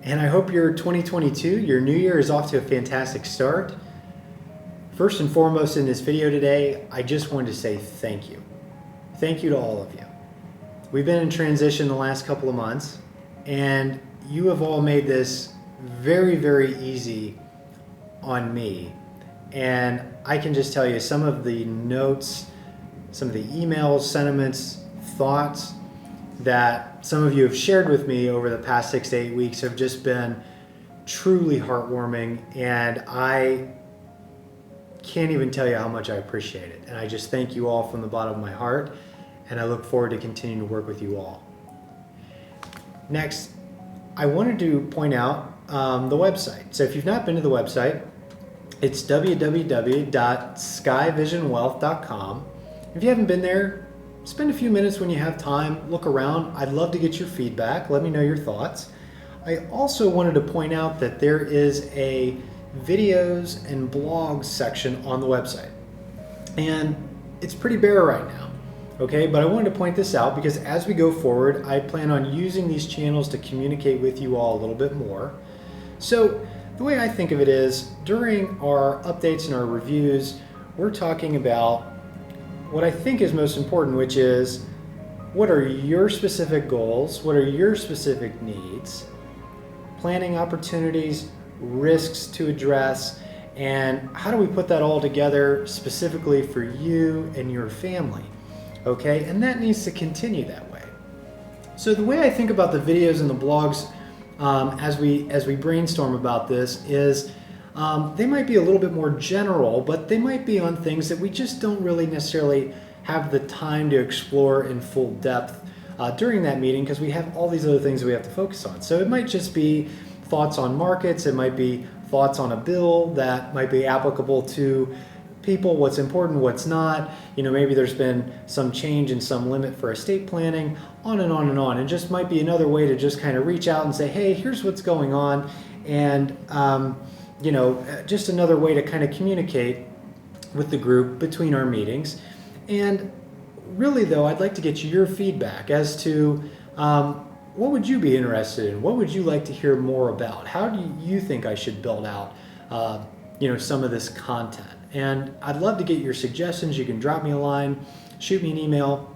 and I hope your 2022, your new year, is off to a fantastic start. First and foremost in this video today, I just wanted to say thank you. Thank you to all of you. We've been in transition the last couple of months, and you have all made this very, very easy on me. And I can just tell you some of the notes, some of the emails, sentiments, thoughts that some of you have shared with me over the past 6 to 8 weeks have just been truly heartwarming, and I can't even tell you how much I appreciate it. And I just thank you all from the bottom of my heart, and I look forward to continuing to work with you all. Next, I wanted to point out the website. So if you've not been to the website, it's www.skyvisionwealth.com. If you haven't been there, spend a few minutes when you have time, look around. I'd love to get your feedback. Let me know your thoughts. I also wanted to point out that there is a videos and blogs section on the website. And it's pretty bare right now, okay? But I wanted to point this out because as we go forward, I plan on using these channels to communicate with you all a little bit more. So the way I think of it is, during our updates and our reviews, we're talking about what I think is most important, which is what are your specific goals, what are your specific needs, planning opportunities, risks to address, and how do we put that all together specifically for you and your family, okay? And that needs to continue that way. So the way I think about the videos and the blogs as we brainstorm about this is they might be a little bit more general, but they might be on things that we just don't really necessarily have the time to explore in full depth during that meeting because we have all these other things that we have to focus on. So it might just be thoughts on markets, it might be thoughts on a bill that might be applicable to people, what's important, what's not. You know, maybe there's been some change in some limit for estate planning, on and on and on. It just might be another way to just kind of reach out and say, hey, here's what's going on. And you know, just another way to kind of communicate with the group between our meetings. And really though, I'd like to get your feedback as to what would you be interested in? What would you like to hear more about? How do you think I should build out you know, some of this content? And I'd love to get your suggestions. You can drop me a line, shoot me an email,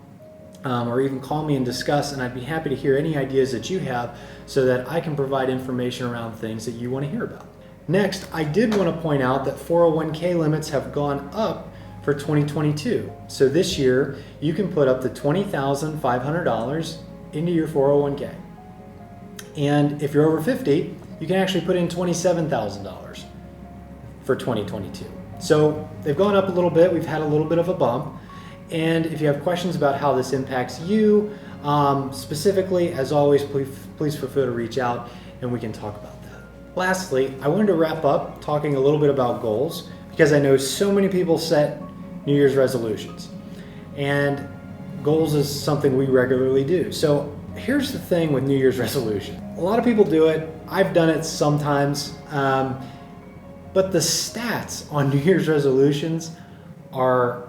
or even call me and discuss, and I'd be happy to hear any ideas that you have so that I can provide information around things that you want to hear about. Next, I did want to point out that 401k limits have gone up for 2022. So this year, you can put up to $20,500 into your 401k. And if you're over 50, you can actually put in $27,000 for 2022. So they've gone up a little bit. We've had a little bit of a bump. And if you have questions about how this impacts you, specifically, as always, please feel free to reach out and we can talk about that. Lastly, I wanted to wrap up talking a little bit about goals because I know so many people set New Year's resolutions, and goals is something we regularly do. So here's the thing with New Year's resolution. A lot of people do it. I've done it sometimes, but the stats on New Year's resolutions are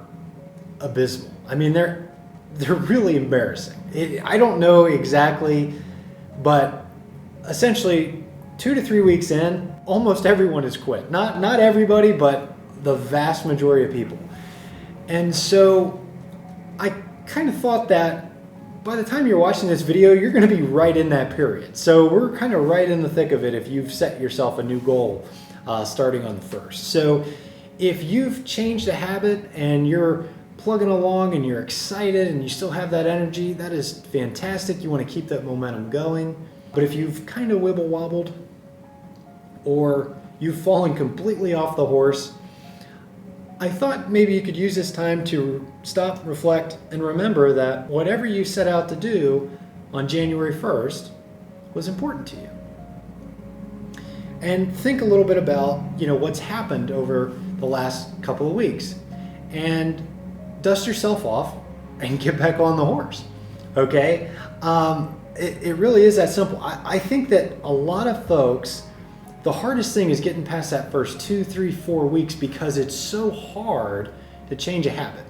abysmal. I mean, they're really embarrassing. I don't know exactly, but essentially 2 to 3 weeks in, almost everyone has quit. Not everybody, but the vast majority of people. And so I kind of thought that by the time you're watching this video, you're going to be right in that period. So we're kind of right in the thick of it if you've set yourself a new goal starting on the 1st. So if you've changed a habit and you're plugging along and you're excited and you still have that energy, that is fantastic. You want to keep that momentum going. But if you've kind of wibble wobbled or you've fallen completely off the horse, I thought maybe you could use this time to stop, reflect, and remember that whatever you set out to do on January 1st was important to you. And think a little bit about, you know, what's happened over the last couple of weeks, and dust yourself off and get back on the horse, okay? It really is that simple. I think that a lot of folks, the hardest thing is getting past that first 2, 3, 4 weeks because it's so hard to change a habit.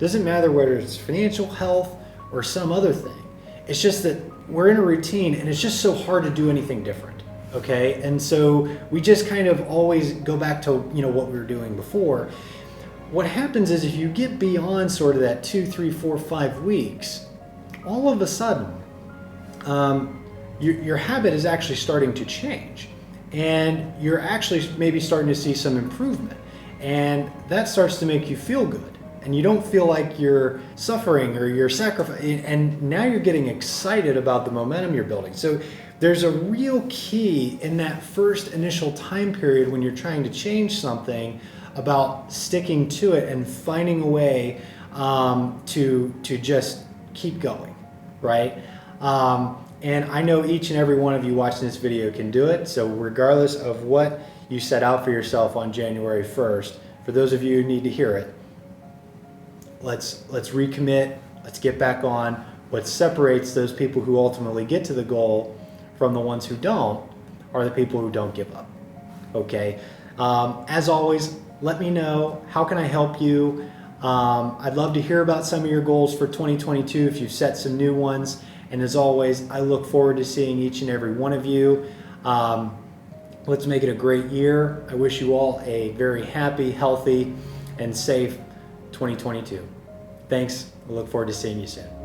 Doesn't matter whether it's financial health or some other thing. It's just that we're in a routine and it's just so hard to do anything different. okay? And so we just kind of always go back to, what we were doing before. What happens is if you get beyond sort of that 2, 3, 4, 5 weeks, all of a sudden, your habit is actually starting to change, and you're actually maybe starting to see some improvement, and that starts to make you feel good, and you don't feel like you're suffering or you're sacrificing, and now you're getting excited about the momentum you're building. So there's a real key in that first initial time period when you're trying to change something about sticking to it and finding a way to just keep going, right? And I know each and every one of you watching this video can do it. So regardless of what you set out for yourself on January 1st, for those of you who need to hear it, let's recommit, let's get back on. What separates those people who ultimately get to the goal from the ones who don't are the people who don't give up, okay? As always, let me know, how can I help you? I'd love to hear about some of your goals for 2022 if you've set some new ones. And as always, I look forward to seeing each and every one of you. Let's make it a great year. I wish you all a very happy, healthy, and safe 2022. Thanks. I look forward to seeing you soon.